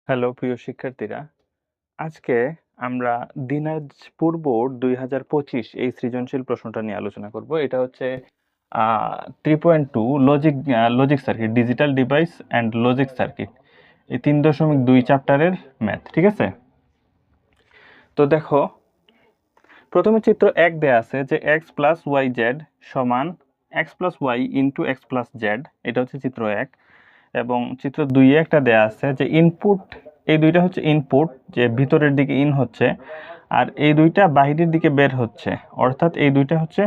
Hello প্রিয় শিক্ষার্থীরা, আজকে আমরা দিনাজপুর বোর্ড ২০২৫ এই সৃজনশীল প্রশ্নটা নিয়ে আলোচনা করব। এটা হচ্ছে 3.2 logic circuit, digital device and logic circuit, এই 3.2 চ্যাপ্টারের ম্যাথ। ঠিক আছে, তো দেখো প্রথমে চিত্র 1 দেয়া আছে যে এক্স প্লাস ওয়াই জেড সমান X plus Y into X plus Z, এটা হচ্ছে চিত্র 1। এবং চিত্র 2 এ একটা দেয়া আছে যে ইনপুট, এই দুইটা হচ্ছে ইনপুট, যে ভিতরের দিকে ইন হচ্ছে, আর এই দুইটা বাহিরের দিকে বের হচ্ছে, অর্থাৎ এই দুইটা হচ্ছে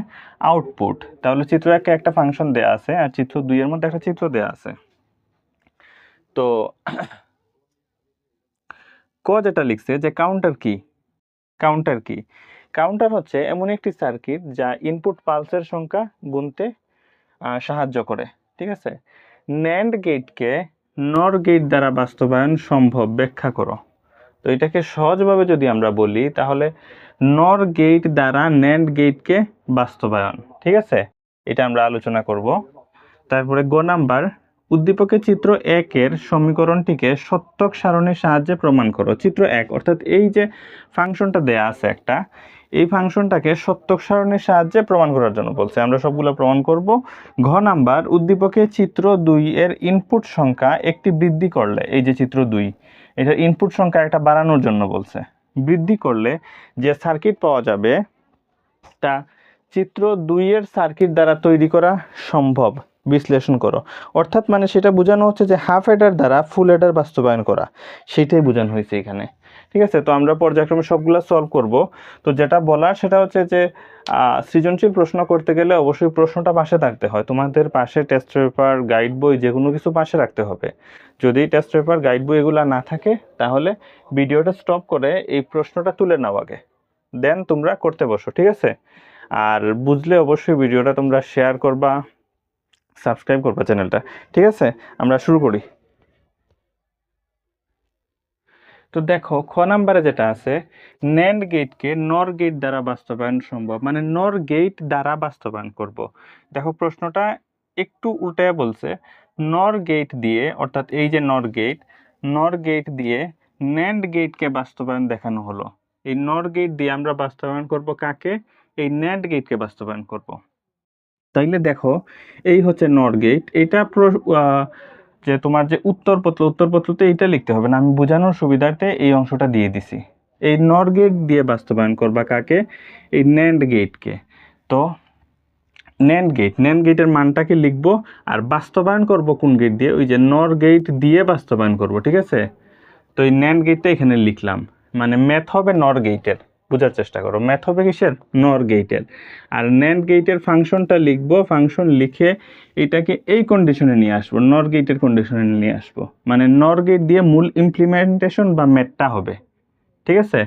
আউটপুট। তাহলে চিত্র 1 একটা ফাংশন দেয়া আছে আর চিত্র 2 এর মধ্যে একটা চিত্র দেয়া আছে। তো ক যেটা লিখছে যে কাউন্টার কি, কাউন্টার হচ্ছে এমন একটি সার্কিট যা ইনপুট পালসের সংখ্যা গুনতে সাহায্য করে। ঠিক আছে, ন্যান্ড গেটকে নর গেট দ্বারা বাস্তবায়ন সম্ভব ব্যাখ্যা করো। তো এটাকে সহজভাবে যদি আমরা বলি তাহলে নর গেট দ্বারা ন্যান্ড গেটকে বাস্তবায়ন। ঠিক আছে, এটা আমরা আলোচনা করব। তারপরে গ নাম্বার, উদ্দীপকের চিত্র 1 এর সমীকরণটিকে সত্যক সারণীর সাহায্যে প্রমাণ করো। চিত্র 1 অর্থাৎ এই যে ফাংশনটা দেয়া আছে একটা, এই ফাংশনটাকে সত্যক সারণীর সাহায্যে প্রমাণ করার জন্য বলছে। আমরা সবগুলো প্রমাণ করব। ঘ নাম্বার, উদ্দীপকের চিত্র 2 এর ইনপুট সংখ্যা একটি বৃদ্ধি করলে, এই যে চিত্র 2, এটা ইনপুট সংখ্যা একটা বাড়ানোর জন্য বলছে। বৃদ্ধি করলে যে সার্কিট পাওয়া যাবে তা চিত্র 2 এর সার্কিট দ্বারা তৈরি করা সম্ভব বিশ্লেষণ করো। অর্থাৎ মানে সেটা বোঝানো হচ্ছে যে হাফ এডার দ্বারা ফুল এডার বাস্তবায়ন করা, সেটাই বোঝানো হয়েছে এখানে। ঠিক আছে, তো আমরা পর্যায়ক্রমে সবগুলো সলভ করব। তো যেটা বলার সেটা হচ্ছে যে সৃজনশীল প্রশ্ন করতে গেলে অবশ্যই প্রশ্নটা পাশে থাকতে হয়। তোমাদের পাশে টেস্ট পেপার, গাইড বই, যে কোনো কিছু পাশে রাখতে হবে। যদি টেস্ট পেপার, গাইড বই এগুলো না থাকে তাহলে ভিডিওটা স্টপ করে এই প্রশ্নটা তুলে নাও আগে, দেন তোমরা করতে বসো। ঠিক আছে, আর বুঝলে অবশ্যই ভিডিওটা তোমরা শেয়ার করবা, সাবস্ক্রাইব করবা চ্যানেলটা। ঠিক আছে, আমরা শুরু করি। তো দেখো খ নাম্বারে যেটা আছে, ন্যান্ড গেটকে নর গেট দ্বারা বাস্তবায়ন সম্ভব, মানে নর গেট দ্বারা বাস্তবায়ন করব। দেখো প্রশ্নটা একটু উল্টায় বলছে, নর গেট দিয়ে, অর্থাৎ এই যে নর গেট দিয়ে ন্যান্ড গেটকে বাস্তবায়ন দেখানো হলো। এই নর গেট দিয়ে আমরা বাস্তবায়ন করব কাকে? এই ন্যান্ড গেটকে বাস্তবায়ন করব। তাইলে দেখো এই হচ্ছে নর গেট, এটা যে তোমার যে উত্তরপত্রতে এইটা লিখতে হবে না, আমি বোঝানোর সুবিধার্থে এই অংশটা দিয়ে দিছি। এই নর গেট দিয়ে বাস্তবায়ন করবা কাকে? এই ন্যান্ড গেটকে। তো ন্যান্ড গেটের মানটাকে লিখবো, আর বাস্তবায়ন করব কোন গেট দিয়ে? ওই যে নর গেট দিয়ে বাস্তবায়ন করব। ঠিক আছে, তো এই ন্যান্ড গেটটা এখানে লিখলাম, মানে ম্যাথ হবে নর গেটের। বোঝার চেষ্টা করো, ম্যাথ হবে কিসের? নর গেটের। আর ন্যান্ড গেটের ফাংশনটা লিখবো, ফাংশন লিখে এটাকে এই কন্ডিশনে নিয়ে আসবো, নর গেটের কন্ডিশনে নিয়ে আসবো, মানে নর গেট দিয়ে মূল ইমপ্লিমেন্টেশন বা ম্যাথটা হবে। ঠিক আছে,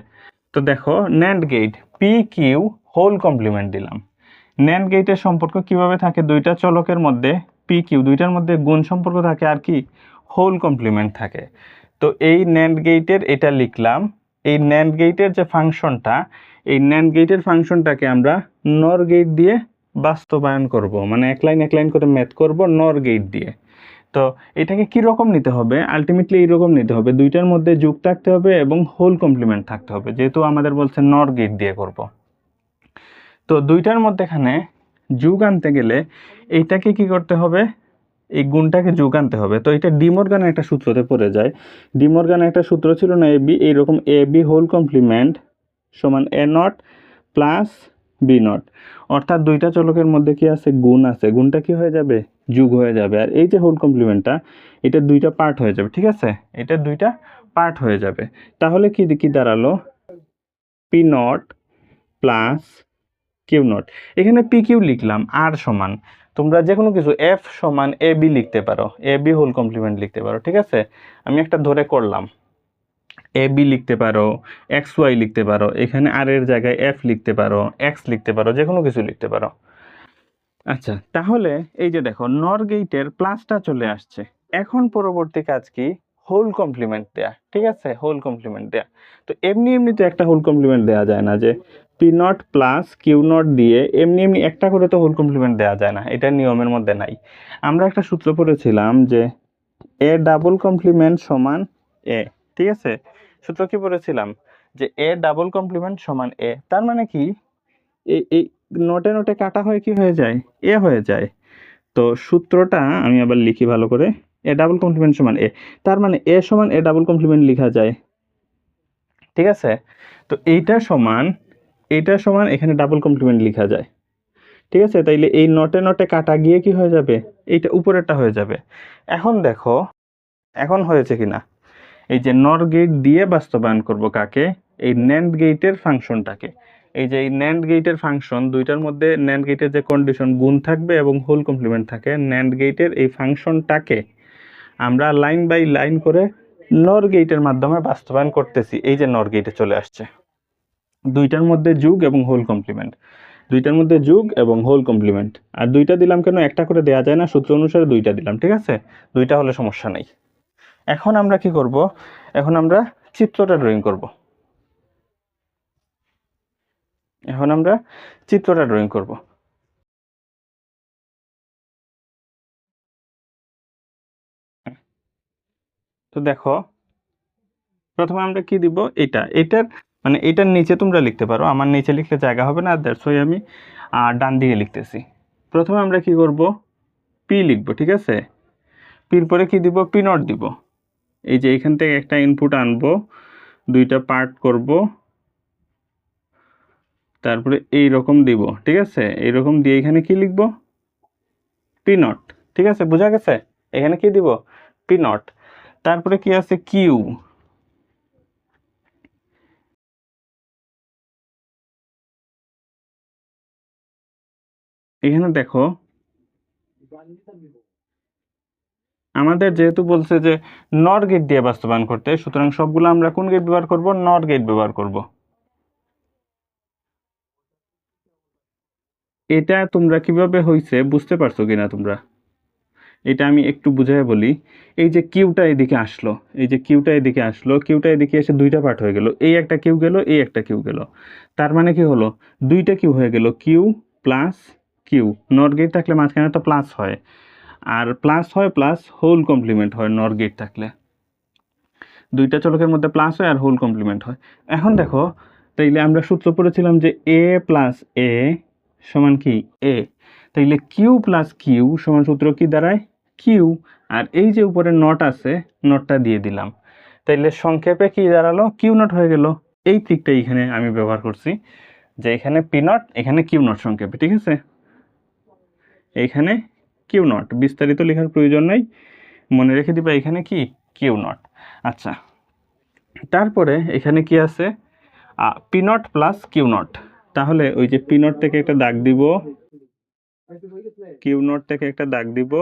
তো দেখো NAND gate P Q whole complement দিলাম। ন্যান্ড গেটের সম্পর্ক কিভাবে থাকে? দুইটা চলকের মধ্যে পি কিউ, দুইটার মধ্যে গুণ সম্পর্ক থাকে, আর কি হোল কমপ্লিমেন্ট থাকে। তো এই ন্যান্ড গেটের এটা লিখলাম। এই ন্যান্ড গেটের যে ফাংশনটা, এই ন্যান্ড গেটের ফাংশনটাকে আমরা নর গেট দিয়ে বাস্তবায়ন করব, মানে এক লাইন করে ম্যাথ করব নর গেট দিয়ে। তো এটাকে কি রকম নিতে হবে? আলটিমেটলি এইরকম নিতে হবে, দুইটার মধ্যে যোগ থাকতে হবে এবং হোল কমপ্লিমেন্ট থাকতে হবে, যেহেতু আমাদের বলছে নর গেট দিয়ে করব। তো দুইটার মধ্যে এখানে যোগ আনতে গেলে এইটাকে কি করতে হবে? এই গুণটাকে যোগ আনতে হবে। তো এটা ডিমর্গানের একটা সূত্রতে পড়ে যায়। ডিমর্গানের একটা সূত্র ছিল না, এবি, এইরকম এবি হোল কমপ্লিমেন্ট সমান এ নট প্লাস বি নট। অর্থাৎ দুইটা চলকের মধ্যে কি আছে? গুণ আছে, গুণটা কি হয়ে যাবে? যোগ হয়ে যাবে। আর এই যে হোল কমপ্লিমেন্টটা, এটা দুইটা পার্ট হয়ে যাবে। ঠিক আছে, এটা দুইটা পার্ট হয়ে যাবে। তাহলে কি দাঁড়ালো? P not plus Q not. এখানে পি কিউ লিখলাম, আর সমান, তোমরা যে কোনো কিছু এফ সমান এ বি লিখতে পারো, এ বি হোল কমপ্লিমেন্ট লিখতে পারো। ঠিক আছে, আমি একটা ধরে করলাম, এ বি লিখতে পারো, এক্স ওয়াই লিখতে পারো, এখানে আর এর জায়গায় এফ লিখতে পারো, এক্স লিখতে পারো, যে কোনো কিছু লিখতে পারো। আচ্ছা, তাহলে এই যে দেখো নর গেটের প্লাসটা চলে আসছে। এখন পরবর্তী কাজ কি? হোল কমপ্লিমেন্ট দেয়া। ঠিক আছে, হোল কমপ্লিমেন্ট দেয়া। তো এমনি তো একটা হোল কমপ্লিমেন্ট দেয়া যায় না, যে P not plus Q not দিয়ে এমনি একটা করে তো হোল কমপ্লিমেন্ট দেওয়া যায় না, এটা নিয়মের মধ্যে নাই। আমরা একটা সূত্র পড়েছিলাম যে এ ডাবল কমপ্লিমেন্ট সমান এ। ঠিক আছে, সূত্র কি পড়েছিলাম যে এ ডাবল কমপ্লিমেন্ট সমান এ, তার মানে কি এই নোটে নোটে কাটা হয়ে কি হয়ে যায়, এ হয়ে যায়। তো সূত্রটা আমি আবার লিখি ভালো করে, এ ডাবল কমপ্লিমেন্ট সমান এ, তার মানে এ সমান এ ডাবল কমপ্লিমেন্ট লেখা যায়। ঠিক আছে, তো এইটা সমান এখানে ডাবল কমপ্লিমেন্ট লেখা যায়। ঠিক আছে, তাইলে এই নটে নটে কাটা গিয়ে কি হয়ে যাবে, এইটা উপরেরটা হয়ে যাবে। এখন দেখো এখন হয়েছে কিনা, এই যে নর গেট দিয়ে বাস্তবায়ন করব কাকে, এই ন্যান্ড গেটের ফাংশনটাকে। এই যে এই ন্যান্ড গেটের ফাংশন দুইটার মধ্যে ন্যান্ড গেটের যে কন্ডিশন গুণ থাকবে এবং হোল কমপ্লিমেন্ট থাকে, ন্যান্ড গেটের এই ফাংশনটাকে আমরা লাইন বাই লাইন করে নর গেটের মাধ্যমে বাস্তবায়ন করতেছি। এই যে নর গেটে চলে আসছে, দুইটার মধ্যে যোগ এবং হোল কমপ্লিমেন্ট, দুইটার মধ্যে যোগ এবং হোল কমপ্লিমেন্ট। আর দুইটা দিলাম কেন, একটা করে দেওয়া যায় না, সূত্র অনুসারে দুইটা দিলাম। ঠিক আছে, দুইটা হলে সমস্যা নেই। এখন আমরা কি করব, এখন আমরা চিত্রটা ড্রয়িং করব। এখন আমরা চিত্রটা ড্রয়িং করব। তো দেখো প্রথমে আমরা কি দিব, এটার মানে এটার নিচে তোমরা লিখতে পারো, আমার নিচে লিখলে জায়গা হবে না, দ্যাটস ওয়াই আমি ডান দিকে লিখতেছি। প্রথমে আমরা কি করব, পি লিখব। ঠিক আছে, পির পরে কি দিব, পি নট দিব। এই যে এখান থেকে একটা ইনপুট আনবো, দুইটা পার্ট করব, তারপরে এই রকম দিব। ঠিক আছে, এই রকম দিয়ে এখানে কি লিখব, পি নট। ঠিক আছে, বোঝা গেছে, এখানে কি দিব, পি নট। তারপরে কি আছে, কিউ। এখানে দেখো আমাদের যেহেতু বলছে যে নর গেট দিয়ে বাস্তবায়ন করতে, সুতরাং সবগুলো আমরা কোন গেট ব্যবহার করব, নর গেট ব্যবহার করব। এটা তোমরা কিভাবে হইছে বুঝতে পারছো কিনা তোমরা, এটা আমি একটু বুঝাই বলি। এই যে কিউটা এদিকে আসলো, এই যে কিউটা এদিকে আসলো, কিউটা এদিকে এসে দুইটা পার্ট হয়ে গেল, এই একটা কিউ গেল, এই একটা কিউ গেল। তার মানে কি হলো, দুইটা কিউ হয়ে গেল, Q plus Q. Not gate থাকলে মাঝখানে তো প্লাস হয়, আর প্লাস হয় প্লাস হোল কমপ্লিমেন্ট হয় নর গেট থাকলে, দুইটা চলকের মধ্যে প্লাস হয় আর হোল কমপ্লিমেন্ট হয়। এখন দেখো, তাইলে আমরা সূত্র পড়েছিলাম যে এ প্লাস এ সমান কি এ, তাইলে কিউ প্লাস কিউ সমান সূত্র কি দাঁড়ায়, কিউ। আর এই যে উপরে নট আছে, নটটা দিয়ে দিলাম, তাইলে সংক্ষেপে কি দাঁড়ালো, কিউ নট হয়ে গেল। এই ট্রিকটা এখানে আমি ব্যবহার করছি, যে এখানে পি নট, এখানে কিউ নট সংক্ষেপে। ঠিক আছে, এইখানে কিউ নট, বিস্তারিত লেখার প্রয়োজন নাই, মনে রেখে দিবা এখানে কি কিউ নট। আচ্ছা, তারপরে এখানে কি আছে, P not plus Q not. তাহলে ওই যে পি নট থেকে একটা দাগ দিব, কিউ নট থেকে একটা দাগ দিব,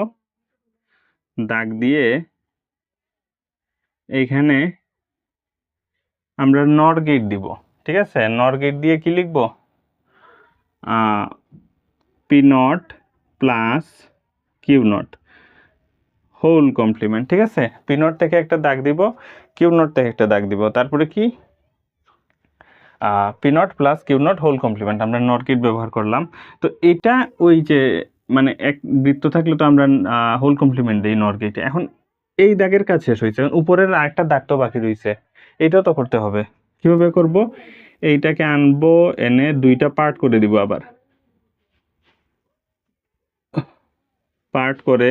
দাগ দিয়ে এইখানে আমরা নর গেট দিব। ঠিক আছে, নর গেট দিয়ে কি লিখব, P not plus Q not whole complement. ঠিক আছে, পি নট থেকে একটা দাগ দিব, কিউ নট থেকে একটা দাগ দিব, তারপরে কি P not plus Q not whole complement, আমরা নট গেট ব্যবহার করলাম। তো এটা ওই যে মানে এক বৃত্ত থাকলে তো আমরা হোল কমপ্লিমেন্ট দিই নট গেটে। এখন এই দাগের কাজ শেষ হয়েছে, উপরের আরেকটা দাগ তো বাকি রয়েছে, এটাও তো করতে হবে। কিভাবে করব, এইটাকে আনবো, এনে দুইটা পার্ট করে দিব, আবার পার্ট করে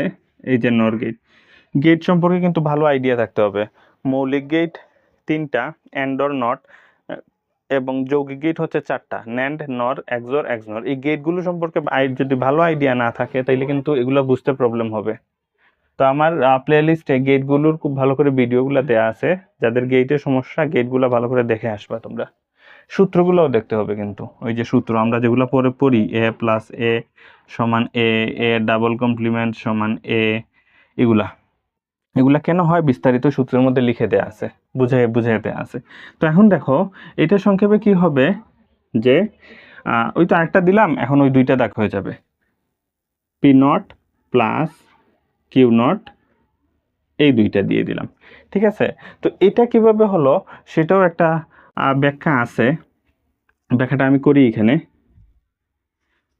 এই যে নর গেট। গেট সম্পর্কে কিন্তু ভালো আইডিয়া থাকতে হবে। মৌলিক গেট তিনটা, অ্যান্ড অর নট, এবং যৌগিক গেট হচ্ছে চারটা, ন্যান্ড, নর, এক্সর, এক্সনর। এই গেটগুলো সম্পর্কে যদি ভালো আইডিয়া না থাকে তাইলে কিন্তু এগুলো বুঝতে প্রবলেম হবে। তো আমার প্লে লিস্টে গেটগুলোর খুব ভালো করে ভিডিওগুলো দেওয়া আছে, যাদের গেটের সমস্যা গেটগুলো ভালো করে দেখে আসবা তোমরা। সূত্রগুলোও দেখতে হবে কিন্তু, ওই যে সূত্র আমরা যেগুলো পরে পড়ি, এ প্লাস এ সমান এ, এ ডাবল কমপ্লিমেন্ট সমান এ, এগুলা কেন হয় বিস্তারিত সূত্রের মধ্যে লিখে দেয়া আছে, বুঝাই দেয়া আছে। তো এখন দেখো এটা সংক্ষেপে কি হবে, যে ওই তো আরেকটা দিলাম, এখন ওই দুইটা দাগ হয়ে যাবে, P not plus Q not, এই দুইটা দিয়ে দিলাম। ঠিক আছে, তো এটা কিভাবে হলো সেটাও একটা ব্যাখ্যা আছে, ব্যাখ্যাটা আমি করি এখানে,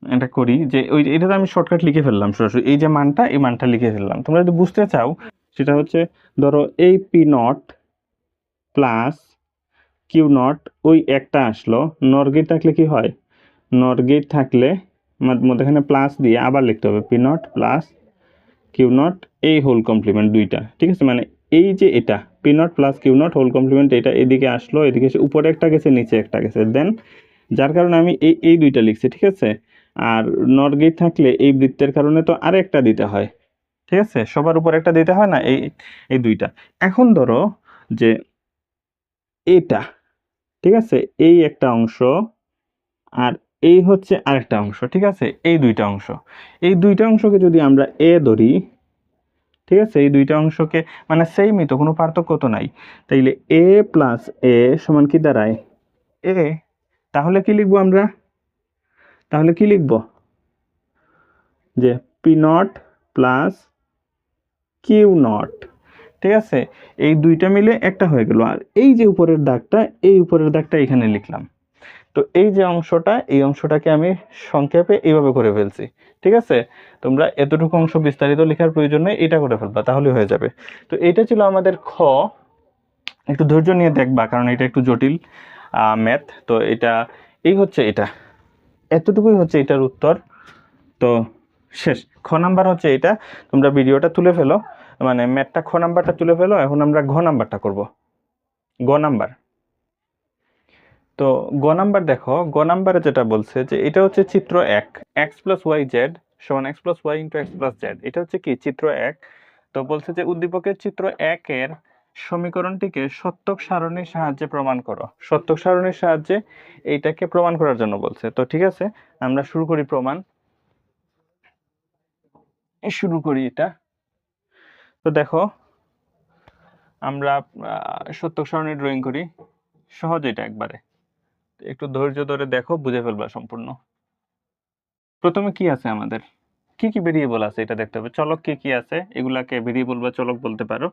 এটা করি যে ওই এটা তো আমি শর্টকাট লিখে ফেললাম সরাসরি, এই যে মানটা, এই মানটা লিখে ফেললাম। তোমরা যদি বুঝতে চাও সেটা হচ্ছে, ধরো এই P not plus Q not, ওই একটা আসলো, নর গেট থাকলে কি হয়, নর গেট থাকলে মধ্যখানে প্লাস দিয়ে আবার লিখতে হবে P not plus Q not এই হোল কমপ্লিমেন্ট দুইটা, ঠিক আছে। মানে এই যে এটা P not plus Q not whole complement, এটা এদিকে আসলো, এদিকে এসে উপরে একটা গেছে নিচে একটা গেছে, দেন যার কারণে আমি এই দুইটা লিখছি, ঠিক আছে। আর নর গেট থাকলে এই বৃত্তের কারণে তো আরেকটা দিতে হয়, ঠিক আছে, সবার উপর একটা দিতে হয় না, এই দুইটা। এখন ধরো যে এটা, ঠিক আছে, এই একটা অংশ আর এই হচ্ছে আরেকটা অংশ, ঠিক আছে, এই দুইটা অংশ, এই দুইটা অংশকে যদি আমরা এ ধরি, ঠিক আছে, এই দুইটা অংশকে মানে সেমই তো, কোনো পার্থক্য তো নাই, তাইলে এ প্লাস এ সমান কি দাঁড়ায় এ, তাহলে কি লিখবো আমরা, তাহলে কি লিখবো যে P not plus Q not, ঠিক আছে, এই দুইটা মিলে একটা হয়ে গেল। আর এই যে উপরের দাগটা, এই উপরের দাগটা এখানে লিখলাম। তো এই যে অংশটা, এই অংশটাকে আমি সংক্ষেপে এইভাবে করে ফেলছি, ঠিক আছে। তোমরা এতটুকু অংশ বিস্তারিত লেখার প্রয়োজন নেই, এটা করে ফেলবা তাহলে হয়ে যাবে। তো এটা ছিল আমাদের খ, একটু ধৈর্য নিয়ে দেখবা কারণ এটা একটু জটিল ম্যাথ। তো এটা এই হচ্ছে, এটা এতটুকুই হচ্ছে এটার উত্তর। তো শেষ, খ নাম্বার হচ্ছে এটা। তোমরা ভিডিওটা তুলে ফেলো, মানে ম্যাথটা খ নাম্বারটা তুলে ফেলো। এখন আমরা ঘ নাম্বারটা করব, গ নাম্বার। তো গ নাম্বার দেখো, গ নাম্বারে যেটা বলছে যে এটা হচ্ছে চিত্র 1, এক্স প্লাস ওয়াই জেড সমান X plus Y into X plus Z, এটা হচ্ছে কি চিত্র 1। তো বলছে যে উদ্দীপকের চিত্র 1 এর সমীকরণটিকে সত্যক সারণীর সাহায্যে প্রমাণ করো। সত্যক সারণীর সাহায্যে এইটাকে প্রমাণ করার জন্য বলছে। তো ঠিক আছে, আমরা শুরু করি প্রমাণ, শুরু করি এটা। তো দেখো আমরা সত্যক সারণী ড্রয়িং করি, সহজ এটা একবারে, একটু ধৈর্য ধরে দেখো, বুঝে ফেলবা সম্পূর্ণ। প্রথমে কি আছে আমাদের, কি কি ভেরিয়েবল আছে এটা দেখতে হবে, চলক কি কি আছে এগুলাকে ভেরিয়েবল বা চলক বলতে পারো।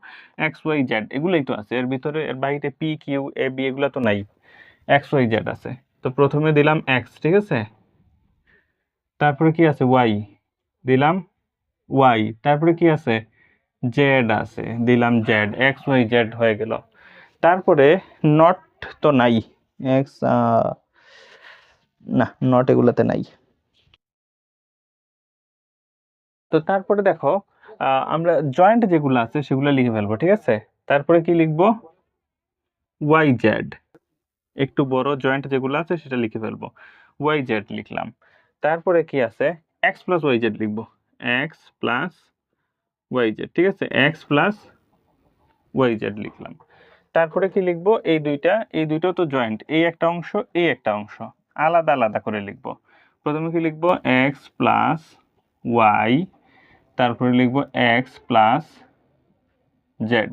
এক্স ওয়াই জেড এগুলাই তো আছে, এর ভিতরে এর বাইরে পি কিউ এ বি এগুলা তো নাই, এক্স ওয়াই জেড আছে। তো প্রথমে দিলাম এক্স, ঠিক আছে, তারপরে কি আছে ওয়াই, দিলাম ওয়াই, তারপরে কি আছে জেড আছে, দিলাম জেড, এক্স ওয়াই জেড হয়ে গেল। তারপরে নট তো নাই, এক্স না, নট এগুলাতে নাই। তো তারপরে দেখো আমরা জয়েন্ট যেগুলো আছে সেগুলো লিখে ফেলবো, ঠিক আছে। তারপরে কি লিখবো, ওয়াই জেড, একটু বড় জয়েন্ট যেগুলো আছে সেটা লিখে ফেলবো, ওয়াই জেড লিখলাম। তারপরে কি আছে, এক্স প্লাস ওয়াই জেড লিখবো, এক্স প্লাস ওয়াই জেড, ঠিক আছে, এক্স প্লাস ওয়াই জেড লিখলাম। তারপরে কি লিখবো, এই দুইটাও তো জয়েন্ট, এই একটা অংশ এই একটা অংশ, আলাদা আলাদা করে লিখবো। প্রথমে কি লিখবো, এক্স প্লাস ওয়াই, তারপরে লিখবো X plus Z,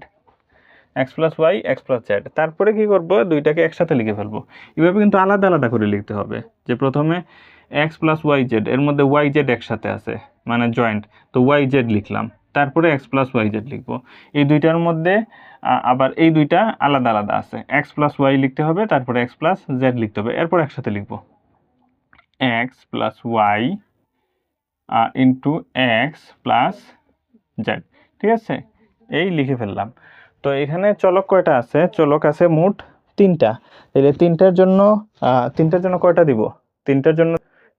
X plus Y X plus Z. তারপরে কি করবো, দুইটাকে একসাথে লিখে ফেলবো। এভাবে কিন্তু আলাদা আলাদা করে লিখতে হবে, যে প্রথমে এক্স প্লাস ওয়াই জেড, এর মধ্যে ওয়াই জেড একসাথে আছে মানে জয়েন্ট, তো ওয়াই জেড লিখলাম। তারপরে এক্স প্লাস ওয়াই জেড লিখবো, এই দুইটার মধ্যে আবার এই দুইটা আলাদা আলাদা আছে, এক্স প্লাস ওয়াই লিখতে হবে, তারপরে এক্স প্লাস জেড লিখতে হবে, এরপর একসাথে লিখবো X plus Y into X plus Z, ঠিক আছে, এই লিখে ফেললাম। তো এখানে চলক কয়টা আছে, চলক আছে মোট 3টা, তাহলে তিনটার জন্য কয়টা দিব,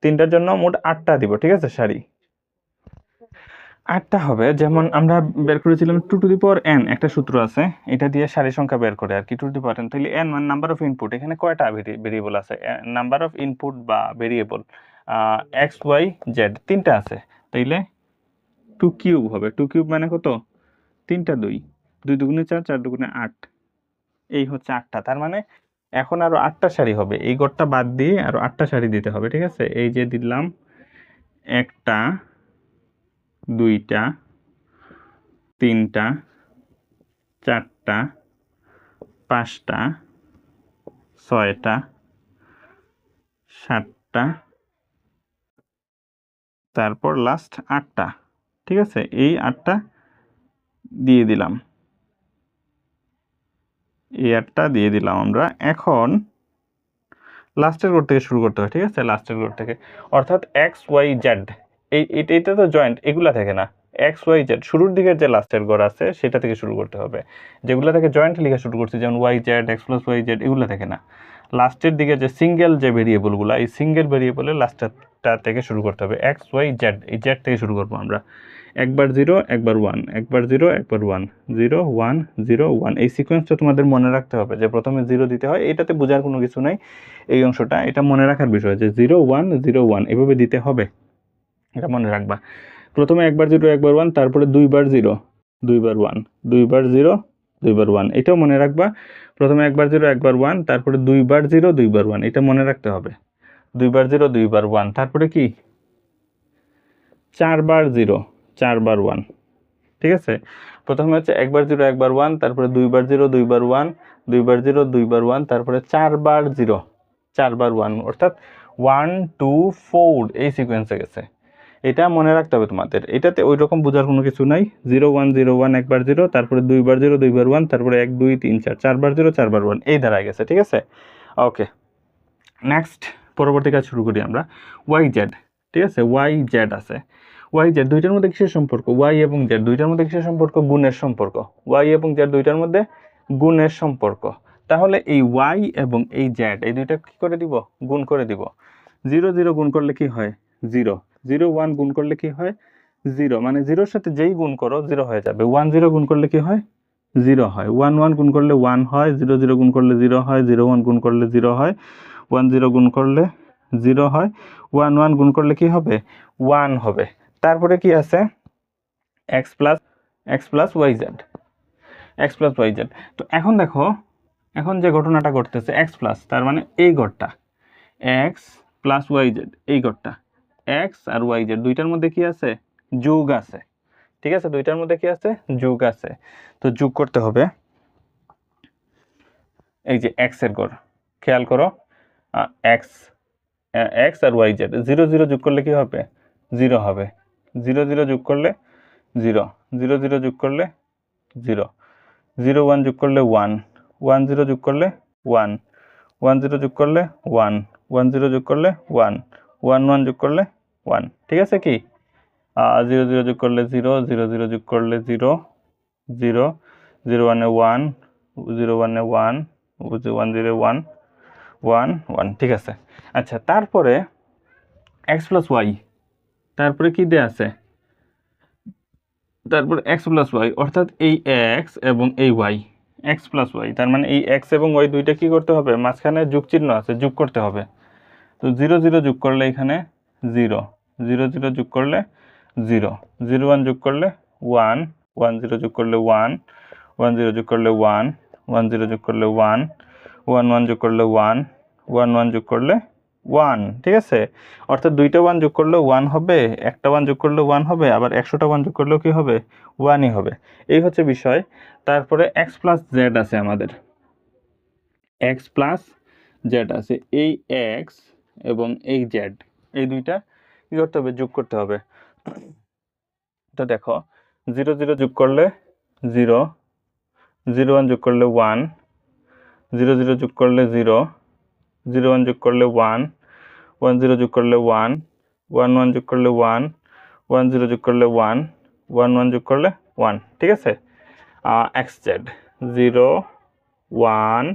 তিনটার জন্য মোট 8টা দিব, ঠিক আছে, সারি 8টা হবে। যেমন আমরা বের করেছিলাম 2 টু দি পাওয়ার n, একটা সূত্র আছে এটা দিয়ে সারি সংখ্যা বের করে আর কি, 2 টু দি পাওয়ার n, তাহলে n মানে নাম্বার অফ ইনপুট, এখানে কয়টা ভেরিয়েবল আছে, নাম্বার অফ ইনপুট বা ভেরিয়েবল এক্স ওয়াই জেড 3টা আছে, তাইলে 2 কিউব হবে, 2 কিউব মানে কত, 3টা 2, 2 দুগুণে 4, 4 দুগুণে 8, এই হচ্ছে 8টা। তার মানে এখন আরো 8টা সারি হবে, এই গড়টা বাদ দিয়ে আরো 8টা সারি দিতে হবে, ঠিক আছে। এই যে দিলাম 1টা 2টা 3টা 4টা 5টা 6টা 7টা, তারপর লাস্ট 8টা, ঠিক আছে, এই 8টা দিয়ে দিলাম, এই 8টা দিয়ে দিলাম আমরা। এখন লাস্টের ঘর থেকে শুরু করতে হয়, ঠিক আছে, লাস্টের ঘর থেকে, অর্থাৎ এক্স ওয়াই জেড, এইটা তো জয়েন্ট, এগুলা থেকে না, এক্স ওয়াই জেড শুরুর দিকের যে লাস্টের ঘর আছে সেটা থেকে শুরু করতে হবে, যেগুলো থেকে জয়েন্ট লেখা শুরু করছি যেমন Y Z X plus Y Z এগুলো থেকে না, লাস্টের দিকে যে সিঙ্গেল যে ভেরিয়েবলগুলো এই সিঙ্গেল ভেরিয়েবলের লাস্টটা থেকে শুরু করতে হবে। এক্স ওয়াই জেড এই জেড থেকে শুরু করবো আমরা, একবার 0 একবার 1 একবার 0 একবার 1 0 1 0 1 এই সিকোয়েন্সটা তোমাদের মনে রাখতে হবে যে প্রথমে 0 দিতে হয়, এটাতে বোঝার কোনো কিছু নাই এই অংশটা, এটা মনে রাখার বিষয় যে 0 1 0 1 এভাবে দিতে হবে, এটা মনে রাখবা। প্রথমে একবার 0 একবার 1 তারপরে দুইবার 0 দুইবার 1 দুইবার 0 দুইবার 1 এটাও মনে রাখবা। প্রথমে একবার 0 একবার 1 তারপরে দুইবার 0 দুইবার 1 এটা মনে রাখতে হবে, দুইবার 0 দুইবার 1 তারপরে কি চারবার 0 চারবার 1, ঠিক আছে। প্রথমে হচ্ছে একবার 0 একবার 1 তারপরে দুইবার 0 দুইবার 1 দুইবার 0 দুইবার 1 তারপরে চারবার 0 চারবার 1 অর্থাৎ 1 2 4 এই সিকোয়েন্সে গেছে, এটা মনে রাখতে হবে তোমাদের। এটাতে ওই রকম বোঝার কোনো কিছু নাই, 0 1 0 1 একবার 0 তারপরে দুইবার 0 দুইবার 1 তারপরে 1 2 3 4 চারবার 0 চারবার 1 এই ধারায় গেছে, ঠিক আছে। ওকে, নেক্সট পরবর্তী কাজ শুরু করি আমরা। ওয়াই জেড, ঠিক আছে, ওয়াই জেড আছে, ওয়াই জেড দুইটার মধ্যে কিসের সম্পর্ক, ওয়াই এবং জেড দুইটার মধ্যে কিসের সম্পর্ক, গুণের সম্পর্ক, ওয়াই এবং জেড দুইটার মধ্যে গুণের সম্পর্ক। তাহলে এই ওয়াই এবং এই জেড এই দুইটা কি করে দিব, গুণ করে দিব। 0 0 গুণ করলে কি হয় 0, 0 1 গুণ করলে কি হয় 0, মানে 0-র সাথে যেই গুণ করো 0 হয়ে যাবে। 1 0 গুণ করলে কি হয় 0 হয়, 1 1 গুণ করলে 1 হয়, 0 0 গুণ করলে 0 হয়, 0 1 গুণ করলে 0 হয়, 1 0 গুণ করলে 0 হয়, 1 1 গুণ করলে কি হবে 1 হবে। তারপরে কি আছে x plus Y Z, X plus Y Z. তো এখন দেখো, এখন যে ঘটনাটা ঘটতেছে এক্স প্লাস, তার মানে এই ঘরটা এক্স প্লাস ওয়াই জেড, এই ঘরটা এক্স আর ওয়াই জেড দুইটার মধ্যে কি আছে যোগ আছে, ঠিক আছে, দুইটার মধ্যে কি আছে যোগ আছে। তো যোগ করতে হবে, এই যে এক্স এর ঘর খেয়াল করো, এক্স এক্স আর ওয়াই জেড 0 0 যোগ করলে কি হবে 0 হবে, 0 0 যোগ করলে 0 0 0 যোগ করলে 0 0 1 যোগ করলে 1 1 0 যোগ করলে 1 1 0 যোগ করলে 1 1 0 যোগ করলে 1 1 1 যোগ করলে 1, ঠিক আছে। কি 0 0 যোগ করলে 0 0 0 যোগ করলে 0 0 0 1 এ 1 0 1 এ 1 1 0 1 1 1, ঠিক আছে। আচ্ছা, তারপরে এক্স প্লাস ওয়াই, তারপরে কি দেয়া আছে, তারপরে এক্স প্লাস ওয়াই অর্থাৎ এই এক্স এবং এই ওয়াই, এক্স প্লাস ওয়াই তার মানে এই এক্স এবং ওয়াই দুইটা কি করতে হবে, মাঝখানে যোগ চিহ্ন আছে যোগ করতে হবে। তো 0 0 যোগ করলে এখানে 0 0 0 যোগ করলে 0 0 1 যোগ করলে 1 1 0 যোগ করলে 1 1 0 যোগ করলে 1 1 0 যোগ করলে 1 1 1 যোগ করলে 1 1 1 যোগ করলে 1, ঠিক আছে। অর্থাৎ দুইটা 1 যোগ করলেও 1 হবে, একটা 1 যোগ করলেও 1 হবে, আবার 100টা 1 যোগ করলেও কি হবে 1ই হবে। এই হচ্ছে বিষয়। তারপরে এক্স প্লাস জেড আছে আমাদের, এক্স প্লাস জেড আছে, এই এক্স এবং এই জেড এই দুইটা কি করতে হবে যোগ করতে হবে। তো দেখো 0 0 যোগ করলে 0 0 1 যোগ করলে 1 0 0 যোগ করলে 0 0 1 যোগ করলে 1 1 0 যোগ করলে 1 1 1 যোগ করলে 1 1 0 যোগ করলে 1 1 1 যোগ করলে 1, ঠিক আছে। এক্স জেড 0 1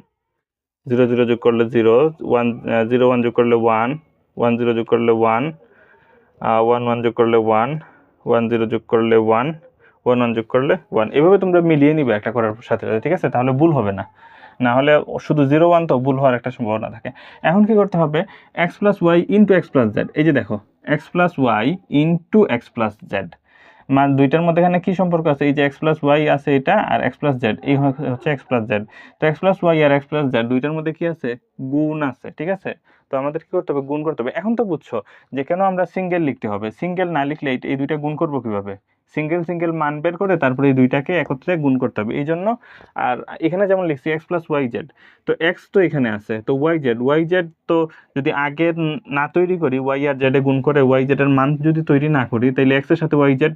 0 0 যোগ করলে 0 1 0 1 যোগ করলে 1 1 0 যোগ করলে 1 1 1 যোগ করলে 1 1 0 যোগ করলে 1 1 1 যোগ করলে 1, এভাবে তোমরা মিলিয়ে নিবে একটা করার সাথে সাথে, ঠিক আছে, তাহলে ভুল হবে না। না হলে শুধু 0 1 তো ভুল হওয়ার একটা সম্ভাবনা থাকে। এখন কি করতে হবে X plus Y into X plus Z, এই যে দেখো X plus Y into X plus Z, মানে দুইটার মধ্যে এখানে কি সম্পর্ক আছে, এই যে এক্স প্লাস ওয়াই আছে এটা আর এক্স প্লাস জেড এই হচ্ছে এক্স প্লাস জেড। তো এক্স প্লাস ওয়াই আর এক্স প্লাস জেড দুইটার মধ্যে কি আছে গুণ আছে, ঠিক আছে। তো আমাদের কি করতে হবে গুণ করতে হবে। এখন তো বুঝছো যে কেন আমরা সিঙ্গেল লিখতে হবে, সিঙ্গেল না লিখলে এই দুইটা গুণ করবো কিভাবে, সিঙ্গেল সিঙ্গেল মান বের করে তারপরে এই দুইটাকে একত্রে গুণ করতে হবে, এই জন্য। আর এখানে যেমন লিখছি এক্স প্লাস ওয়াই জেড, তো এক্স তো এখানে আছে, তো ওয়াই জেড তো যদি আগে না তৈরি করি ওয়াই আর জেডে গুণ করে ওয়াই জেডের মান যদি তৈরি না করি তাহলে এক্স এর সাথে ওয়াই জেড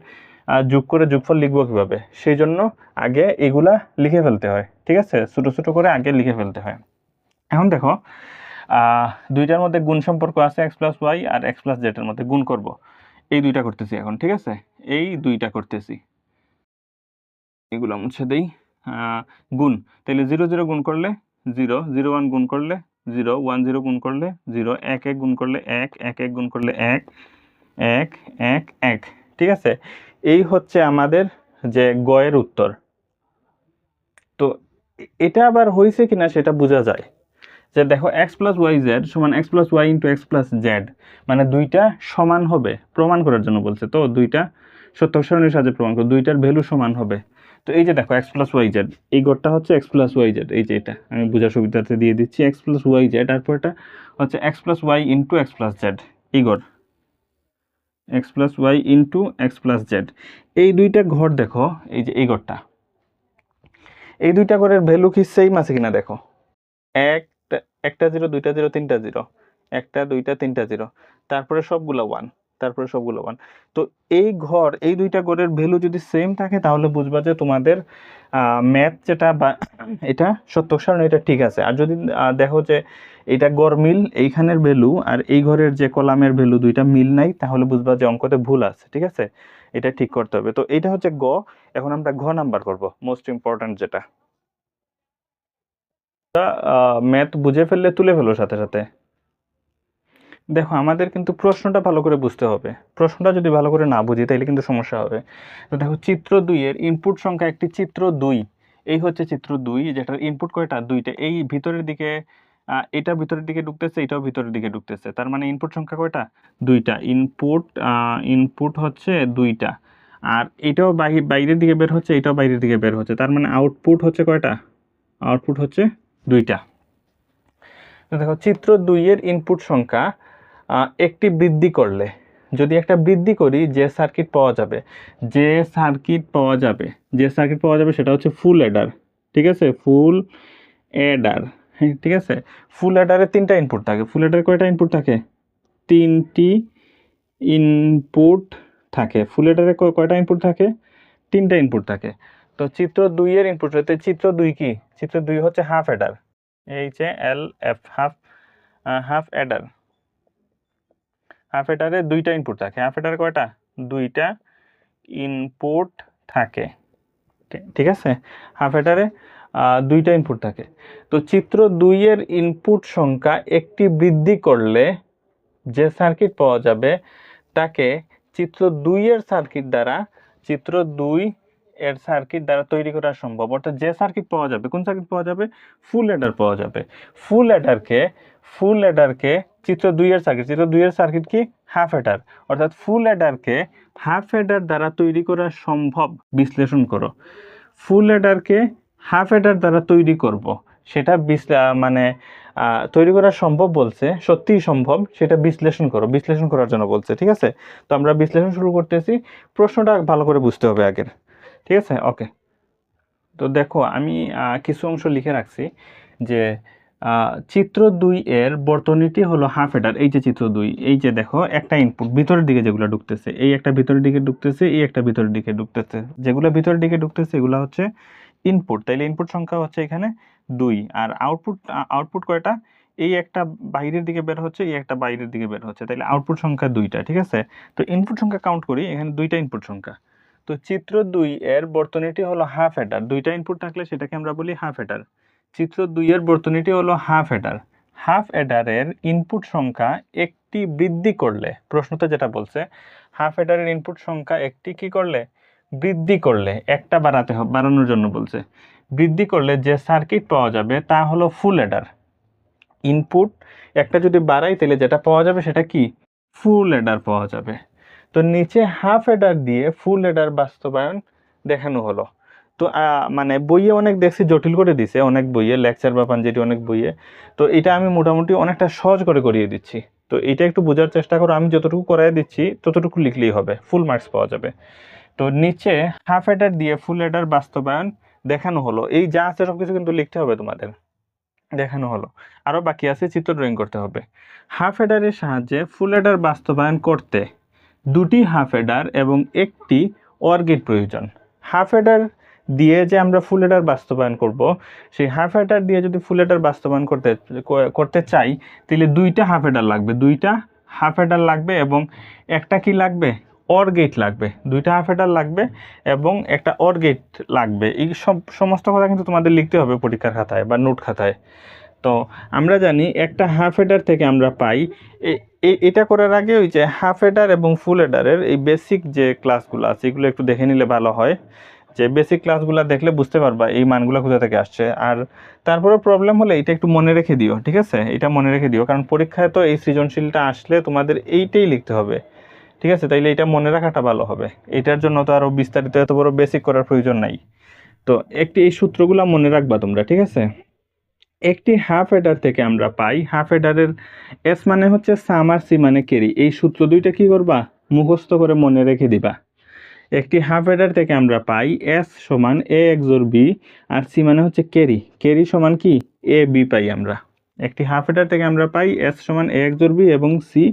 যোগ করে যোগফল লিখবো কিভাবে, সেই জন্য আগে এগুলা লিখে ফেলতে হয়, ঠিক আছে, ছোট ছোট করে আগে লিখে ফেলতে হয়। এখন দেখো দুইটার মধ্যে গুণ সম্পর্ক আছে এক্স প্লাস ওয়াই আর এক্স প্লাস জেড এর মধ্যে গুণ করব। এই দুইটা করতেছি এখন, ঠিক আছে? এই দুইটা করতেছি, এগুলো মুছে দেই। গুণ, তাহলে 0 0 গুণ করলে 0, 0 1 গুণ করলে 0, 1 0 গুণ করলে 0, 1 1 গুণ করলে 1, 1 1 গুণ করলে 1, 1 1 1, ঠিক আছে? এই হচ্ছে আমাদের যে গয়ের উত্তর। তো এটা আবার হয়েছে কিনা সেটা বোঝা যায় যে দেখো x প্লাস ওয়াই জেড সমান x plus Y into X plus Z, মানে দুইটা সমান হবে প্রমাণ করার জন্য বলছে। তো দুইটা সত্যক সারণীর সাহায্যে প্রমাণ করো দুইটার ভ্যালু সমান হবে। তো এই যে দেখো x প্লাস ওয়াই জেড, এই গড়টা হচ্ছে x প্লাস ওয়াই জেড, এই যে এটা আমি বোঝার সুবিধার্থে দিয়ে দিচ্ছি x প্লাস ওয়াই জেড, তারপর এটা হচ্ছে x plus Y into X plus Z, এই গড় x plus Y into X plus Z. এই দুইটা ঘর দেখো, এই যে এই গড়টা, এই দুইটা ঘরের ভ্যালু কি সেম আছে কিনা দেখো, একটা 0, দুইটা 0, তিনটা 0, একটা দুইটা তিনটা 0, তারপরে সবগুলো 1, তারপরে সবগুলো 1। তো এই ঘর, এই দুইটা ঘরের ভ্যালু যদি সেম থাকে তাহলে বুঝবা যে তোমাদের ম্যাথ যেটা বা এটা সত্যক সারণী এটা ঠিক আছে। আর যদি দেখো যে এটা গড় মিল, এইখানের ভ্যালু আর এই ঘরের যে কলামের ভ্যালু দুইটা মিল নাই, তাহলে বুঝবা যে অঙ্কতে ভুল আছে, ঠিক আছে? এটা ঠিক করতে হবে। তো এটা হচ্ছে গ। এখন আমরা ঘ নাম্বার করব, মোস্ট ইম্পর্ট্যান্ট যেটা। ম্যাথ বুঝে ফেললে তুলে ফেলো সাথে সাথে। দেখো আমাদের কিন্তু প্রশ্নটা ভালো করে বুঝতে হবে, প্রশ্নটা যদি ভালো করে না বুঝি তাহলে কিন্তু সমস্যা হবে। তো দেখো চিত্র 2 এর ইনপুট সংখ্যা একটি চিত্র 2, এই হচ্ছে চিত্র 2 যেটার ইনপুট কয়টা, দুইটা। এই ভিতরের দিকে এটা ভিতরের দিকে ঢুকতেছে, এটাও ভিতরের দিকে ঢুকতেছে, তার মানে ইনপুট সংখ্যা কয়টা, দুইটা। ইনপুট হচ্ছে দুইটা, আর এটাও বাইরের দিকে বের হচ্ছে, এটাও বাইরের দিকে বের হচ্ছে, তার মানে আউটপুট হচ্ছে কয়টা, আউটপুট হচ্ছে দুইটা। তো দেখো চিত্র 2 এর ইনপুট সংখ্যা একটি বৃদ্ধি করলে, যদি একটা বৃদ্ধি করি যে সার্কিট পাওয়া যাবে, যে সার্কিট পাওয়া যাবে, যে সার্কিট পাওয়া যাবে সেটা হচ্ছে ফুল অ্যাডার, ঠিক আছে? ফুল অ্যাডার, হ্যাঁ ঠিক আছে। ফুল অ্যাডারে তিনটা ইনপুট থাকে। ফুল অ্যাডারে কয়টা ইনপুট থাকে, তিনটি ইনপুট থাকে। ফুল অ্যাডারে কয়টা ইনপুট থাকে, তিনটা ইনপুট থাকে। তো চিত্র 2 এর ইনপুট হতে, চিত্র 2 কি, চিত্র 2 হচ্ছে half adder, HALF, half adder. Half অ্যাডারে দুইটা ইনপুট থাকে। হাফ অ্যাডারে কয়টা, দুইটা ইনপুট থাকে, ঠিক আছে? হাফ অ্যাডারে দুইটা ইনপুট থাকে। তো চিত্র 2 এর ইনপুট সংখ্যা একটি বৃদ্ধি করলে যে সার্কিট পাওয়া যাবে তাকে চিত্র 2 এর সার্কিট দ্বারা, চিত্র 2 এর সার্কিট দ্বারা তৈরি করা সম্ভব। অর্থাৎ যে সার্কিট পাওয়া যাবে, কোন সার্কিট পাওয়া যাবে, ফুল অ্যাডার পাওয়া যাবে। ফুল অ্যাডারকে চিত্র 2 এর সার্কিট, চিত্র 2 এর সার্কিট কি, হাফ অ্যাডার, অর্থাৎ ফুল অ্যাডারকে হাফ অ্যাডার দ্বারা তৈরি করা সম্ভব বিশ্লেষণ করো। ফুল অ্যাডারকে হাফ অ্যাডার দ্বারা তৈরি করব, সেটা মানে তৈরি করা সম্ভব বলছে, সত্যিই সম্ভব, সেটা বিশ্লেষণ করো, বিশ্লেষণ করার জন্য বলছে, ঠিক আছে? তো আমরা বিশ্লেষণ শুরু করতেছি, প্রশ্নটা ভালো করে বুঝতে হবে আগের, ঠিক আছে? ওকে, তো দেখো আমি কিছু অংশ লিখে রাখছি যে চিত্র 2 এর বর্তনীটি হলো হাফ অ্যাডার। এই যে চিত্র 2, এই যে দেখো একটা ইনপুট ভিতরের দিকে যেগুলো ঢুকতেছে, এই একটা ভিতরের দিকে ঢুকতেছে, এই একটা ভিতরের দিকে ঢুকতেছে, যেগুলো ভিতরের দিকে ঢুকতেছে এগুলো হচ্ছে ইনপুট। তাইলে ইনপুট সংখ্যা হচ্ছে এখানে 2, আর আউটপুট কয়টা, এই একটা বাইরের দিকে বের হচ্ছে, এই একটা বাইরের দিকে বের হচ্ছে, তাইলে আউটপুট সংখ্যা 2টা, ঠিক আছে? তো ইনপুট সংখ্যা কাউন্ট করি, এখানে দুইটা ইনপুট সংখ্যা। তো চিত্র 2 এর বর্তনীটি হলো হাফ অ্যাডার, দুইটা ইনপুট থাকলে সেটাকে আমরা বলি হাফ অ্যাডার। চিত্র 2 এর বর্তনীটি হলো হাফ অ্যাডার। হাফ অ্যাডারের ইনপুট সংখ্যা একটি বৃদ্ধি করলে, প্রশ্নতে যেটা বলছে হাফ অ্যাডারের ইনপুট সংখ্যা একটি কি করলে, বৃদ্ধি করলে, একটা বাড়ানোর জন্য বলছে, বৃদ্ধি করলে যে সার্কিট পাওয়া যাবে তা হলো ফুল অ্যাডার। ইনপুট একটা যদি বাড়াই তাহলে যেটা পাওয়া যাবে সেটা কি, ফুল অ্যাডার পাওয়া যাবে। তো নিচে হাফ অ্যাডার দিয়ে ফুল অ্যাডার বাস্তবায়ন দেখানো হলো। তো মানে বইয়ে অনেক দেখছি জটিল করে দিছে, অনেক বইয়ে, লেকচার বা পাঞ্জেটি অনেক বইয়ে। তো এটা আমি মোটামুটি অনেকটা সহজ করে করিয়ে দিচ্ছি। তো এটা একটু বোঝার চেষ্টা করো, আমি যতটুকু করাই দিচ্ছি ততটুকু লিখলেই হবে, ফুল মার্কস পাওয়া যাবে। তো নিচে হাফ অ্যাডার দিয়ে ফুল অ্যাডার বাস্তবায়ন দেখানো হলো, এই যা আছে সব কিছু কিন্তু লিখতে হবে তোমাদের, দেখানো হলো। আরও বাকি আছে, চিত্র ড্রয়িং করতে হবে। হাফ অ্যাডারের সাহায্যে ফুল অ্যাডার বাস্তবায়ন করতে দুটি হাফ অ্যাডার এবং একটি অর গেট প্রয়োজন। হাফ অ্যাডার দিয়ে যে আমরা ফুল অ্যাডার বাস্তবায়ন করব, সেই হাফ অ্যাডার দিয়ে যদি ফুল অ্যাডার বাস্তবায়ন করতে চাই তাহলে দুইটা হাফ অ্যাডার লাগবে, দুইটা হাফ হেডার লাগবে এবং একটা কি লাগবে, অর গেট লাগবে, দুইটা হাফ হেডার লাগবে এবং একটা অর গেট লাগবে। এই সমস্ত কথা কিন্তু তোমাদের লিখতে হবে পরীক্ষার খাতায় বা নোট খাতায়। তো আমরা জানি একটা হাফ হেডার থেকে আমরা পাই, এটা করার আগে ওই যে হাফ হেডার এবং ফুল হেডারের এই বেসিক যে ক্লাসগুলো আছে এগুলো একটু দেখে নিলে ভালো হয়। যে বেসিক ক্লাসগুলো দেখলে বুঝতে পারবা এই মানগুলো কোথা থেকে আসছে। আর তারপরে প্রবলেম হলে এটা একটু মনে রেখে দিও, ঠিক আছে, এটা মনে রেখে দিও, কারণ পরীক্ষায় তো এই সৃজনশীলটা আসলে তোমাদের এইটাই লিখতে হবে, ঠিক আছে, তাইলে এটা মনে রাখাটা ভালো হবে। এটার জন্য তো আরও বিস্তারিত এত বড় বেসিক করার প্রয়োজন নাই। তো একটি এই সূত্রগুলো মনে রাখবা তোমরা, ঠিক আছে। একটি হাফ হেডার থেকে আমরা পাই, হাফ হেডারের এস মানে হচ্ছে সাম আর সি মানে ক্যারি। এই সূত্র দুইটা কি করবা, মুখস্থ করে মনে রেখে দিবা। একটি হাফ হেডার থেকে আমরা পাই এস সমান এ এক্সোর বি আর সি মানে হচ্ছে ক্যারি, ক্যারি সমান কি এ বি পাই আমরা। একটি হাফ হেডার থেকে আমরা পাই এস সমান এ এক্সোর বি এবং সি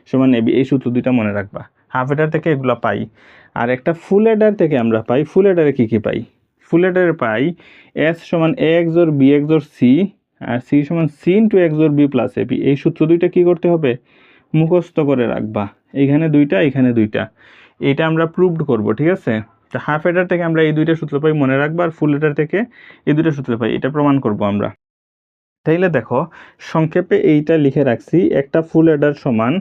সমান এ বি। এই সূত্র দুইটা মনে রাখবা, হাফ হেডার থেকে এগুলো পাই। আর একটা ফুল হেডার থেকে আমরা পাই, ফুল হেডারে কী কী পাই, ফুল হেডারে পাই এস সমান A xor B xor C আর সি সমান C into xor B plus A B. এই সূত্র দুইটা কী করতে হবে, মুখস্থ করে রাখবা। এইখানে দুইটা, এখানে দুইটা, এইটা আমরা প্রুভড করব, ঠিক আছে। তো হাফ হেডার থেকে আমরা এই দুইটা সূত্র পাই, মনে রাখবা। আর ফুল হেডার থেকে এই দুইটা সূত্র পাই, এটা প্রমাণ করব আমরা। তাইলে দেখো সংক্ষেপে এইটা লিখে রাখছি, একটা ফুল হেডার সমান,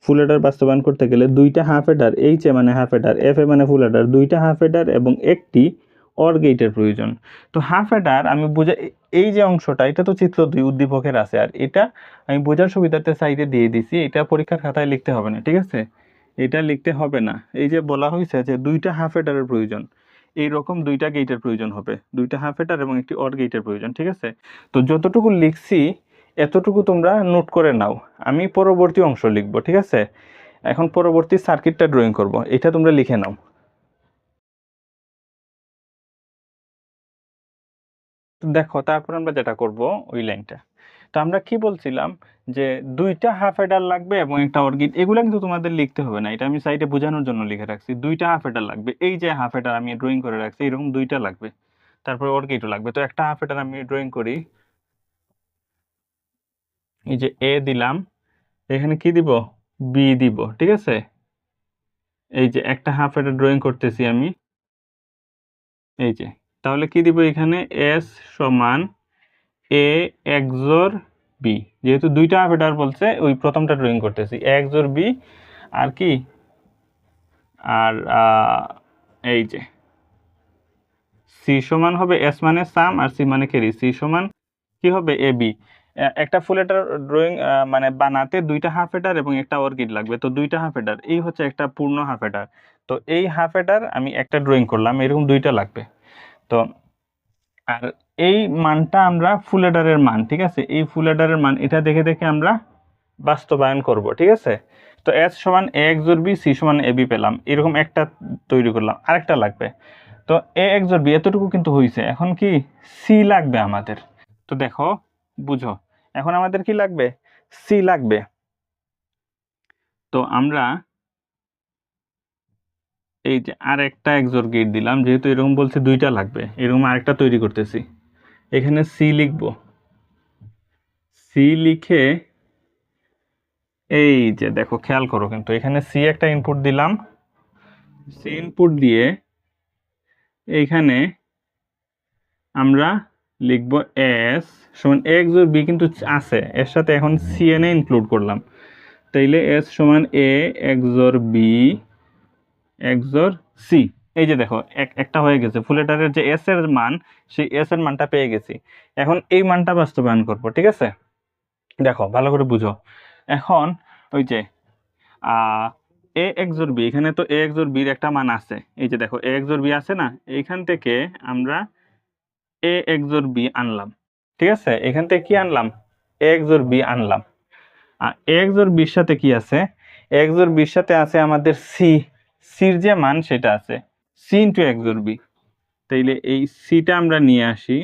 ফুল হেডার বাস্তবায়ন করতে গেলে দুইটা হাফ হেডার, এইচ এ মানে হাফ হেডার, এফ এ মানে ফুল হেডার, দুইটা হাফ হেডার এবং একটি অর গেটের প্রয়োজন। তো হাফ হেডার আমি বোঝা, এই যে অংশটা এটা তো চিত্র 2 উদ্দীপকের আছে, আর এটা আমি বোঝার সুবিধার্থে সাইডে দিয়ে দিছি, এটা পরীক্ষার খাতায় লিখতে হবে না, ঠিক আছে, এটা লিখতে হবে না। এই যে বলা হয়েছে যে দুইটা হাফ হেডারের প্রয়োজন, এইরকম দুইটা গেটের প্রয়োজন হবে, দুইটা হাফ হেডার এবং একটি অর গেটের প্রয়োজন, ঠিক আছে। তো যতটুকু লিখছি এতটুকু তোমরা নোট করে নাও, আমি পরবর্তী অংশ লিখব, ঠিক আছে। এখন পরবর্তী সার্কিটটা ড্রয়িং করব, এটা তোমরা লিখে নাও। দেখো তারপর আমরা যেটা করব ওই লাইনটা। তো আমরা কি বলছিলাম যে দুইটা হাফ হেডার লাগবে এবং একটা অর্গিট, এগুলো কিন্তু তোমাদের লিখতে হবে না, এটা আমি সাইডে বোঝানোর জন্য লিখে রাখছি। দুইটা হাফ হেডার লাগবে, এই যে হাফ হেডার আমি ড্রয়িং করে রাখছি এরকম দুইটা লাগবে, তারপরে অর্গিটও লাগবে। তো একটা হাফ হেডার আমি ড্রয়িং করি, এই যে এ দিলাম, এখানে কি দিব, বি দিব, ঠিক আছে। এই যে একটা হাফ হেডার ড্রয়িং করতেছি আমি, এই যে, তাহলে কি দিব এখানে, এস সমান এ এক্সোর বি, যেহেতু দুইটা হাফ হেডার বলছে ওই প্রথমটা ড্রয়িং করতেছি, এ এক্সোর বি আর কি, আর এই যে সি সমান হবে এস মানে সাম আর সি মানে ক্যারি, সি সমান কি হবে এ বি। একটা ফুল হেডার ড্রয়িং মানে বানাতে দুইটা হাফ হেডার এবং একটা অর্কিড লাগবে, তো দুইটা হাফ হেডার, এই হচ্ছে একটা পূর্ণ হাফ হেডার। তো এই হাফ হেডার আমি একটা ড্রয়িং করলাম, এরকম দুইটা লাগবে। তো আর এই মানটা আমরা ফুল হেডারের মান, ঠিক আছে, এই ফুল হেডারের মান এটা দেখে দেখে আমরা বাস্তবায়ন করব, ঠিক আছে। তো এস সমান এ এক্সোর বি, সি সমান এ বি পেলাম, এরকম একটা তৈরি করলাম, আরেকটা লাগবে। তো এ এক্সোর বি এতটুকু কিন্তু হয়েছে, এখন কি সি লাগবে আমাদের। তো দেখো বুঝো, এখন আমাদের কি লাগবে, সি লাগবে। তো আমরা এই যে আরেকটা এক্সোর গেট দিলাম, যেহেতু এরকম বলছে দুইটা লাগবে, এরকম আরেকটা তৈরি করতেছি, এখানে সি লিখব। সি লিখে এই যে দেখো খেয়াল করো, কিন্তু এখানে সি একটা ইনপুট দিলাম, সি ইনপুট দিয়ে এইখানে আমরা লিখব এস সমান এক্স ও বি, কিন্তু আছে এর সাথে এখন সি এনে ইনক্লুড করলাম, তাইলে এস সমান A xor B xor C. এই যে দেখো একটা হয়ে গেছে, ফুল হেডারের যে এস এর মান, সেই এস এর মানটা পেয়ে গেছি। এখন এই মানটা বাস্তবায়ন করব, ঠিক আছে। দেখো ভালো করে বুঝো, এখন ওই যে এ এক্সোর বি, এখানে তো এ এক্সোর বির একটা মান আছে, এই যে দেখো এ এক্সোর বি আছে না, এইখান থেকে আমরা এ এক্সোর বি আনলাম, ঠিক আছে, এখান থেকে কি আনলাম, এ এক্সোর বি আনলাম। আর এ এক্সোর বির সাথে কি আছে, এ এক্সোর বির সাথে আছে আমাদের সি, সির যে মান সেটা আছে, সি ইন্টু এক্সোর বি। তাইলে এই সিটা আমরা নিয়ে আসি,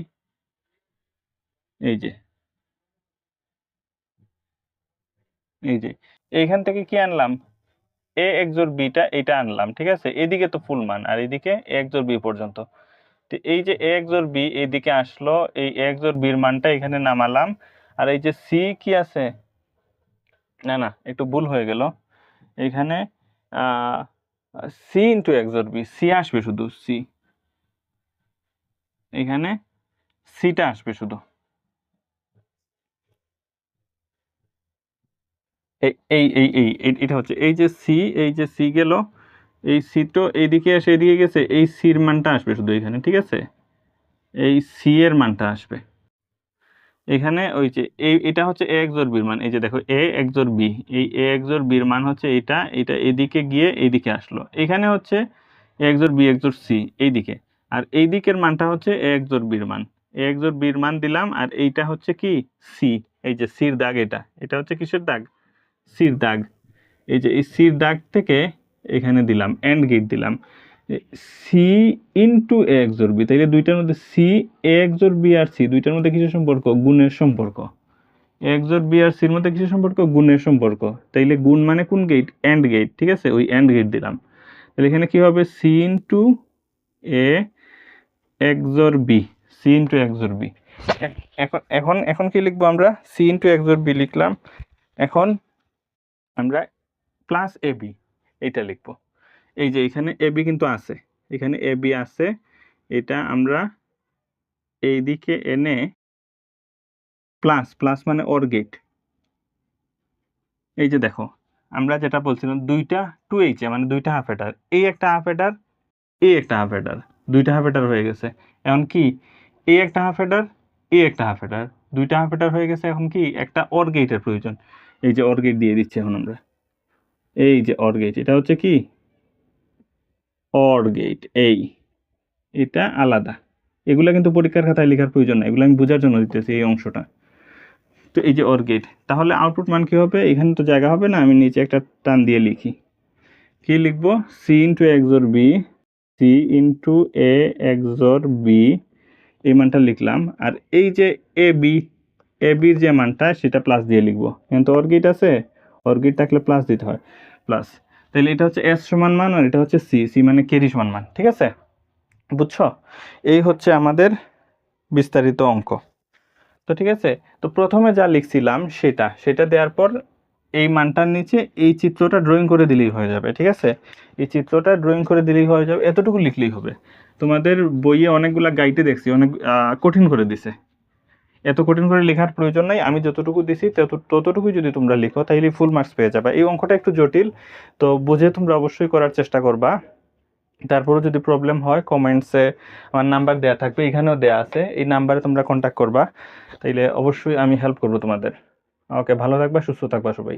এই যে এই যে এইখান থেকে কি আনলাম, এ এক্সোর বিটা এটা আনলাম, ঠিক আছে। এদিকে তো ফুল মান আর এদিকে এ এক্সোর বি পর্যন্ত। তো এই যে এ এক্সোর বি এইদিকে আসলো, এই এ এক্সোর বির মানটা এখানে নামালাম। আর এই যে সি কি আছে, না না, একটু ভুল হয়ে গেল এখানে। C into x or B, C আসবে শুধু, সি এখানে সিটা আসবে শুধু। এটা হচ্ছে এই যে সি, এই যে সি গেল, এই সি তো এইদিকে এসে এদিকে গেছে, এই সির মানটা আসবে শুধু এখানে, ঠিক আছে? এই সি এর মানটা আসবে এখানে। ওই যে এটা হচ্ছে এ এক্স অর বির মান, এই যে দেখো এ এক্স অর বি, এই এ এক্স অর বির মান হচ্ছে এটা, এটা এদিকে গিয়ে এইদিকে আসলো, এখানে হচ্ছে A x or B xor C এইদিকে, আর এই দিকের মানটা হচ্ছে এ এক্স অর বির মান, এ এক্স অর বির মান দিলাম, আর এইটা হচ্ছে কি সি, এই যে সির দাগ, এটা এটা হচ্ছে কিসের দাগ? সির দাগ। এই যে এই সির দাগ থেকে এখানে দিলাম, এন্ড গেট দিলাম C into A x or B, তাইলে দুইটার মধ্যে C, A x or B আর সি দুইটার মধ্যে কিসের সম্পর্ক? গুণের সম্পর্ক। এ এক্স অর বি আর সির মধ্যে কিসের সম্পর্ক? গুণের সম্পর্ক। তাইলে গুণ মানে কোন গেট? এন্ড গেট, ঠিক আছে? ওই এন্ড গেট দিলাম। তাহলে এখানে কি হবে? C into A x or B, C into x or B. এখন এখন এখন কি লিখবো আমরা? C into x or B লিখলাম। এখন আমরা প্লাস এ বি এইটা লিখবো। এই যে এখানে এ বি কিন্তু আছে, এখানে এ বি আছে, এটা আমরা এইদিকে এনে প্লাস, প্লাস মানে ওর গেট। এই যে দেখো আমরা যেটা বলছিলাম দুইটা টু এইচে মানে দুইটা হাফ হেডার, এই একটা হাফ হেডার, এই একটা হাফ হেডার, দুইটা হাফ হেডার হয়ে গেছে। এখন কি এই একটা হাফ হেডার, এই একটা হাফ হেডার, দুইটা হাফ হেডার হয়ে গেছে। এখন কি একটা অর গেটের প্রয়োজন, এই যে অর গেট দিয়ে দিচ্ছি এখন আমরা। এই যে অর গেট, এটা হচ্ছে কি অর গেট, এই এটা আলাদা। এগুলা কিন্তু পরীক্ষার খাতায় লেখার প্রয়োজন নাই, এগুলো আমি বোঝার জন্য দিতেছি এই অংশটা। তো এই যে অর গেট, তাহলে আউটপুট মান কি হবে? এখানে তো জায়গা হবে না, আমি নিচে একটা টান দিয়ে লিখি। কি লিখবো? C into x or B, C into A x or B, এই মানটা লিখলাম। আর এই যে এ বি, এ বির যে মানটা সেটা প্লাস দিয়ে লিখবো, কিন্তু অর গেট আছে, অর গেট থাকলে প্লাস দিতে হয়, প্লাস। তাহলে এটা হচ্ছে এস সমান মান, আর এটা হচ্ছে সি, সি মানে কেরি সমান মান, ঠিক আছে? বুঝছো? এই হচ্ছে আমাদের বিস্তারিত অঙ্ক। তো ঠিক আছে, তো প্রথমে যা লিখছিলাম সেটা সেটা দেওয়ার পর এই মানটার নিচে এই চিত্রটা ড্রয়িং করে দিলেই হয়ে যাবে, ঠিক আছে? এই চিত্রটা ড্রয়িং করে দিলেই হয়ে যাবে, এতটুকু লিখলেই হবে। তোমাদের বইয়ে অনেকগুলা গাইডে দেখছি অনেক কঠিন করে দিছে, এত কঠিন করে লেখার প্রয়োজন নাই, আমি যতটুকু দিছি ততটুকুই যদি তোমরা লিখো তাহলে ফুল মার্কস পেয়ে যাবে। এই অঙ্কটা একটু জটিল, তো বুঝে তোমরা অবশ্যই করার চেষ্টা করবা। তারপরেও যদি প্রবলেম হয় কমেন্টসে আমার নাম্বার দেওয়া থাকবে, এখানেও দেওয়া আছে, এই নাম্বারে তোমরা কন্ট্যাক্ট করবা, তাইলে অবশ্যই আমি হেল্প করবো তোমাদের। ওকে, ভালো থাকবা, সুস্থ থাকবা সবাই।